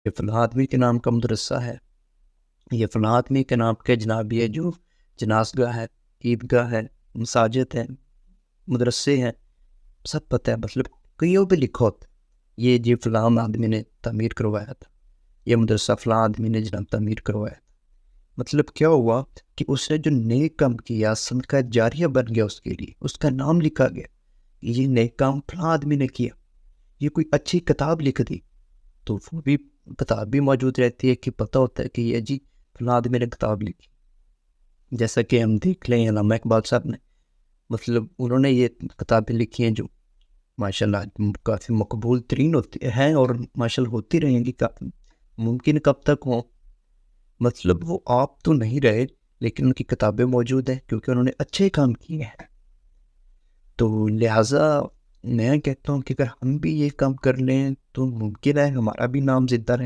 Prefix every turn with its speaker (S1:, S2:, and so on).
S1: یہ فلاں آدمی کے نام کا مدرسہ ہے، یہ فلاں آدمی کے نام کے جناب یہ جو جنازگاہ ہے، عیدگاہ ہے، مساجد ہے، مدرسے ہیں، سب پتہ ہے. مطلب کئیوں پہ لکھا ہوتا ہے یہ جی فلاں آدمی نے تعمیر کروایا تھا، یہ مدرسہ فلاں آدمی نے جناب تعمیر کروایا تھا. مطلب کیا ہوا کہ اس نے جو نیک کام کیا صدقہ جاریہ بن گیا، اس کے لیے اس کا نام لکھا گیا، یہ نیک کام فلاں آدمی نے کیا. یہ کوئی اچھی کتاب لکھ دی تو وہ بھی کتاب بھی موجود رہتی ہے کہ پتہ ہوتا ہے کہ یہ جی فلاں آدمی نے کتاب لکھی. جیسا کہ ہم دیکھ لیں علامہ اقبال صاحب نے، مطلب انہوں نے یہ کتابیں لکھی ہیں جو ماشاءاللہ کافی مقبول ترین ہوتی ہیں اور ماشاءاللہ ہوتی رہیں گی، ممکن کب تک ہوں. مطلب وہ آپ تو نہیں رہے لیکن ان کی کتابیں موجود ہیں کیونکہ انہوں نے اچھے کام کیے ہیں. تو لہٰذا میں کہتا ہوں کہ اگر ہم بھی یہ کام کر لیں تو ممکن ہے ہمارا بھی نام زندہ رہے.